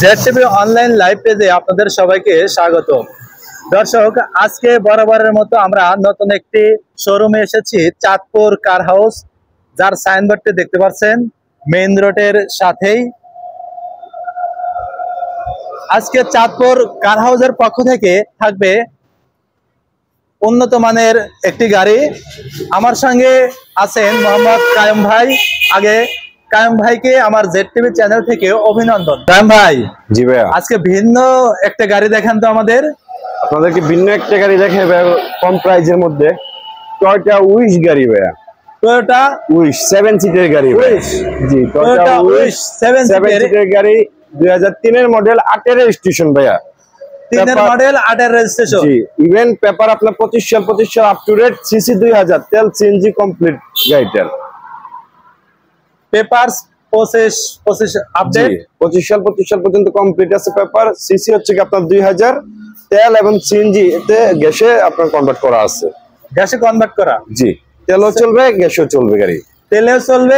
Z TV online live পেজে আপনাদের সবাইকে স্বাগত। দর্শক, আজকে বরাবরের মতো আমরা নতুন একটি শোরুমে এসেছি, চাঁদপুর কার হাউস, যার সাইনবোর্ডটি দেখতে পাচ্ছেন মেইন রোডের সাথেই। আজকে চাঁদপুর কার হাউসের পক্ষ থেকে থাকবে উন্নত মানের একটি গাড়ি। আমার সঙ্গে আছেন মোহাম্মদ কায়েম ভাই। আগে কায়েম ভাইকে আমার জেড টিভি চ্যানেল থেকে অভিনন্দন। কায়েম ভাই, জি ভাইয়া, আজকে ভিন্ন একটা গাড়ি দেখান তো আমাদের। আপনাদেরকে ভিন্ন একটা গাড়ি দেখে কম প্রাইজের মধ্যে, টয়োটা উইশ গাড়ি ভাইয়া। টয়োটা উইশ 7 সিটের গাড়ি। উইশ, জি, টয়োটা উইশ 7 সিটের গাড়ি, 2003 এর মডেল, 8 এর রেজিস্ট্রেশন ভাইয়া। 3 এর মডেল, 8 এর রেজিস্ট্রেশন। জি, ইভেন পেপার আপনার 25 সাল আপ টু ডেট, সিসি 2000, তেল সিএনজি কমপ্লিট গাড়িটার। পেপারস 25 আপডেট, 25 সাল পর্যন্ত কমপ্লিট আছে পেপার। সিসি হচ্ছে কি আপনার 2000, তেল এবং সিএনজি এতে গ্যাসে আপনার কনভার্ট করা আছে। গ্যাসে কনভার্ট করা। জি, তেলও চলবে, গ্যাসও চলবে গাড়ি। তেলেও চলবে,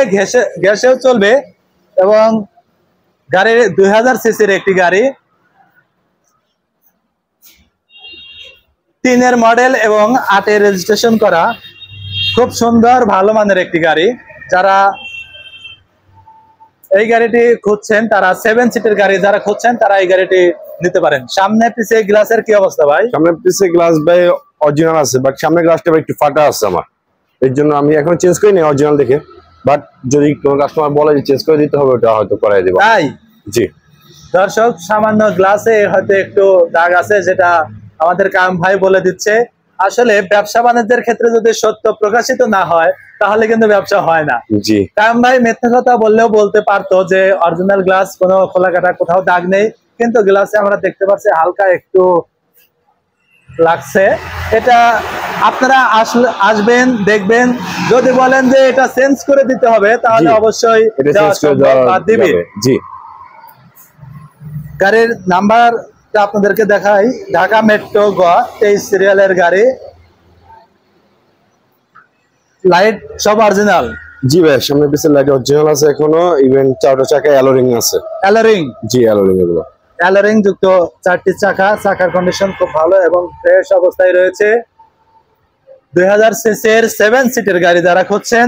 গ্যাসেও চলবে। এবং গাড়ির 2000 সিসির একটি গাড়ি, 3 এর মডেল এবং 8 এর রেজিস্ট্রেশন করা। খুব সুন্দর, ভালো মানের একটি গাড়ি। যারা এই গাড়িটি খুঁজছেন, তারা 7 সিটের গাড়ি যারা খুঁজছেন, তারা এই গাড়িটি নিতে পারেন। সামনে পিছে গ্লাসের কি অবস্থা ভাই? সামনে পিছে গ্লাস ভাই অরিজিনাল আছে, বাট সামনে গ্লাসটা একটু ফাটা আছে আমার, এর জন্য আমি এখন চেঞ্জ করিনি অরিজিনাল দেখে। বাট যদি কোনো কাস্টমার বলে যে চেঞ্জ করে দিতে হবে, ওটা হয়তো করাই দেব। তাই জি দর্শক, সামান্য গ্লাসে হয়তো একটু দাগ আছে, যেটা আমাদের কায়েম ভাই বলে দিচ্ছে। আসলে ব্যবসা বাণিজ্যের ক্ষেত্রে যদি সত্য প্রকাশিত না হয়, তাহলে কিন্তু ব্যবসা হয় না। জি, কায়েম ভাই মিথ্যা কথা বললেও বলতে পারতো যে অরিজিনাল গ্লাস, কোনো খোলা কাটা, কোথাও দাগ নেই, কিন্তু গ্লাসে আমরা দেখতে পাচ্ছি হালকা একটু লাগছে। এটা আপনারা আসবেন, দেখবেন। যদি বলেন যে এটা চেঞ্জ করে দিতে হবে, তাহলে অবশ্যই দিবে। জি, গাড়ির নাম্বারটা আপনাদেরকে দেখাই, ঢাকা মেট্রো গ 23 সিরিয়ালের গাড়ি। লাইট সব অরিজিনাল। জি ভাই, সামনে পিছে লাইট অরিজিনাল আছে এখনো। ইভেন 4টা চাকা অ্যালোরিং আছে। অ্যালোরিং? জি, অ্যালোরিং এগুলো। অ্যালোরিং যুক্ত 4টি চাকা। চাকার কন্ডিশন খুব ভালো এবং ফ্রেশ অবস্থায় রয়েছে। 2000 সিসির 7 সিটের গাড়ি যারা খুঁজছেন,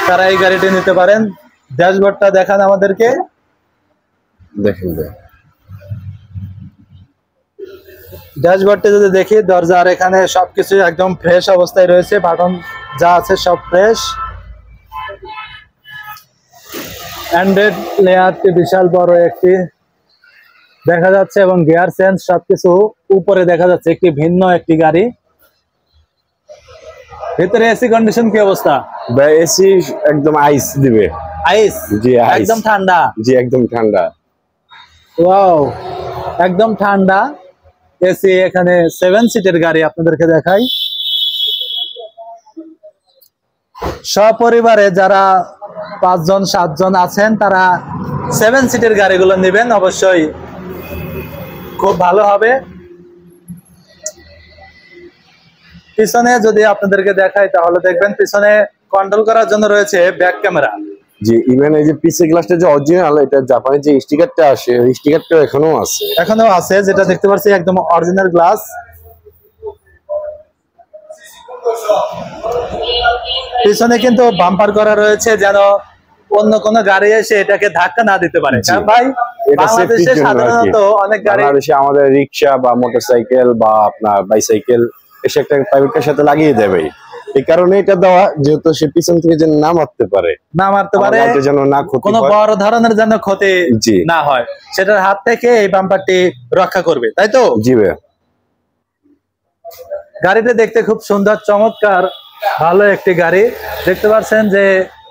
তারা এই গাড়িটি নিতে পারেন। ড্যাশবোর্ডটা দেখান আমাদেরকে। দেখেন ভাই, ড্যাশবোর্ডে যদি দেখি, দরজার এখানে সবকিছু একদম ফ্রেশ অবস্থায় রয়েছে। বাটন যা আছে সব ফ্রেশ। অ্যান্ড্রয়েড লেয়ারটি বিশাল বড় একটি দেখা যাচ্ছে এবং গিয়ার চেঞ্জ সবকিছু উপরে দেখা যাচ্ছে। একটি ভিন্ন একটি গাড়ি। ভিতরে এসি কন্ডিশন কি অবস্থা ভাই? এসি একদম আইস দিবে। আইস? জি, একদম ঠান্ডা। জি, একদম ঠান্ডা। ওয়াও, একদম ঠান্ডা এসি। এখানে 7 সিটের গাড়ি আপনাদেরকে দেখাই। সপরিবারে যারা 5 জন 7 জন আছেন, তারা 7 সিটের গাড়িগুলো নেবেন, অবশ্যই খুব ভালো হবে। পিছনে যদি আপনাদেরকে দেখাই, তাহলে দেখবেন পিছনে কন্ট্রোল করার জন্য রয়েছে ব্যাক ক্যামেরা। জি, ইভেন এই যে পিছে গ্লাসটা যে অরিজিনাল, এটা জাপানি যে স্টিকারটা আসে, ওই স্টিকারটা এখনো আছে, যেটা দেখতে পাচ্ছি একদম অরিজিনাল গ্লাস। পিছনে কিন্তু বাম্পার করা রয়েছে, যেন অন্য কোনো গাড়ি এসে এটাকে ধাক্কা না দিতে পারে। কারণ ভাই, বাংলাদেশে সাধারণত অনেক গাড়ি, বাংলাদেশে আমাদের রিক্সা বা মোটরসাইকেল বা আপনার বাইসাইকেল এসে একটা প্রাইভেটের সাথে লাগিয়ে দেবে। এই কারণে এটা দেওয়া, যেহেতু সে পিছন থেকে যেন না মারতে পারে, যেন না কোনো বড় ধরনের যেন ক্ষতি না হয়, সেটার হাত থেকে এই বাম্পারটি রক্ষা করবে, তাই তো? জি ভাই। গাড়িটা দেখতে খুব সুন্দর, চমৎকার, ভালো একটি গাড়ি। দেখতে পাচ্ছেন যে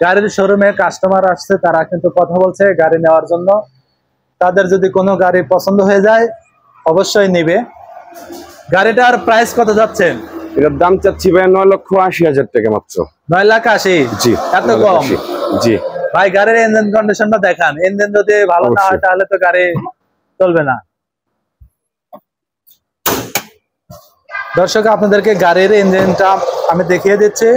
গাড়ির শোরুমে কাস্টমার আসছে, তারা কিন্তু কথা বলছে গাড়ি নেওয়ার জন্য। তাদের যদি কোনো গাড়ি পছন্দ হয়ে যায়, অবশ্যই নিবে। গাড়িটার প্রাইস কত যাচ্ছেন? এটার দাম চাচ্ছি ভাই 9,80,000 টাকা মাত্র। 9,80,000? জি, এত কম? জি ভাই, গাড়ির ইঞ্জিন কন্ডিশনটা দেখান। ইঞ্জিন যদি ভালো না হয়, তাহলে তো গাড়ি চলবে না। দর্শক, আপনাদেরকে গাড়ির ইঞ্জিনটা আমি দেখিয়ে দিচ্ছি।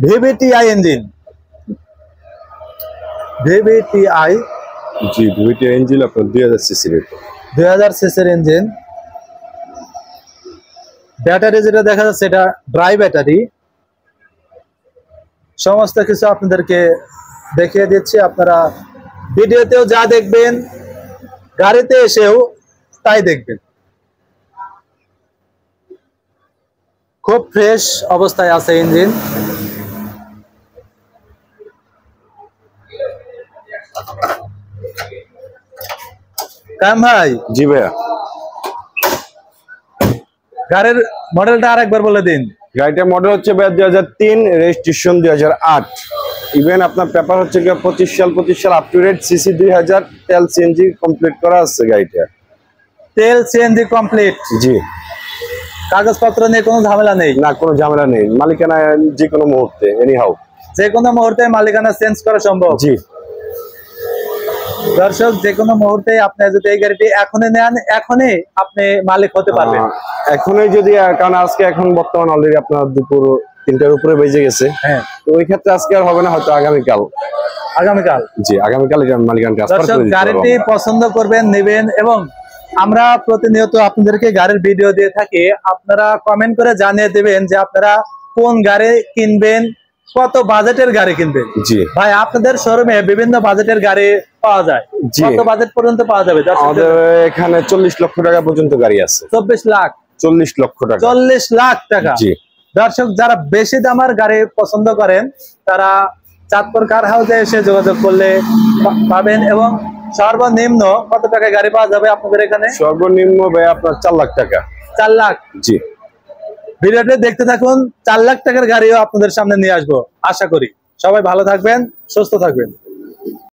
ভিভিটিআই ইঞ্জিন, ভিভিটিআই, জি ভিভিটিআই ইঞ্জিন আপনার 2000 সিসির, 2000 সিসির ইঞ্জিন। ব্যাটারি যেটা দেখা যাচ্ছে এটা ড্রাই ব্যাটারি। সমস্ত কিছু আপনাদেরকে দেখিয়ে দিচ্ছি, আপনারা ভিডিওতেও যা দেখবেন গাড়িতে এসেও তাই দেখবেন। খুব ফ্রেশ অবস্থায় আছে ইঞ্জিন। কাম ভাই, জি ভাইয়া, গাড়ির মডেলটা আরেকবার বলে দিন। গাড়িটার মডেল হচ্ছে 2003, রেজিস্ট্রেশন 2008। ইভেন আপনার পেপার হচ্ছে 25 সাল আপ টু ডেট, সিসি 2000, তেল সিএনজি কমপ্লিট করা আছে গাড়িটা। তেল সিএনজি কমপ্লিট, জি। কাগজপত্র নিয়ে কোনো ঝামেলা নেই? না, কোনো ঝামেলা নেই, মালিকানা যে কোনো মুহূর্তে, এনিহাউ যে কোনো মুহূর্তে মালিকানা চেঞ্জ করা সম্ভব। জি। দর্শক, যে কোনো মুহূর্তে আপনি যদি এই গাড়িটি এখনই নেন, এখনই আপনি মালিক হতে পারবেন। এখনই যদি, কারণ আজকে এখন বর্তমান অলরেডি আপনার দুপুর 3টার উপরে বেজে গেছে। হ্যাঁ, তো ওই ক্ষেত্রে আজকে আর হবে না, হয়তো আগামীকাল। আগামীকাল? জি, আগামীকাল এটা মালিকানা ট্রান্সফার করে দিতে পারবো। গাড়িটি পছন্দ করবেন, নেবেন, এবং আমরা প্রতিনিয়ত আপনাদেরকে গাড়ির ভিডিও দিয়ে থাকি। আপনারা কমেন্ট করে জানিয়ে দেবেন যে আপনারা কোন গাড়ি কিনবেন, কত বাজেটের গাড়ি কিনবেন। জি ভাই, আপনাদের শোরুমে বিভিন্ন বাজেটের গাড়ি পাওয়া যায়, কত বাজেট পর্যন্ত পাওয়া যাবে? আমাদের এখানে 40 লক্ষ টাকা পর্যন্ত গাড়ি আছে। 24 লাখ? 40 লক্ষ টাকা। 40 লাখ টাকা? জি। দর্শক, যারা বেশি দামের গাড়ি পছন্দ করেন তারা চাঁদপুর কার হাউসে এসে যোগাযোগ করলে পাবেন। এবং সর্বনিম্ন কত টাকায় গাড়ি পাওয়া যাবে আপনাদের এখানে? সর্বনিম্ন ভাই আপনার 4 লাখ টাকা। 4 লাখ? জি। ভিডিওটি দেখতে থাকুন, 4 লাখ টাকার গাড়িও আপনাদের সামনে নিয়ে আসবো আশা করি। সবাই ভালো থাকবেন, সুস্থ থাকবেন।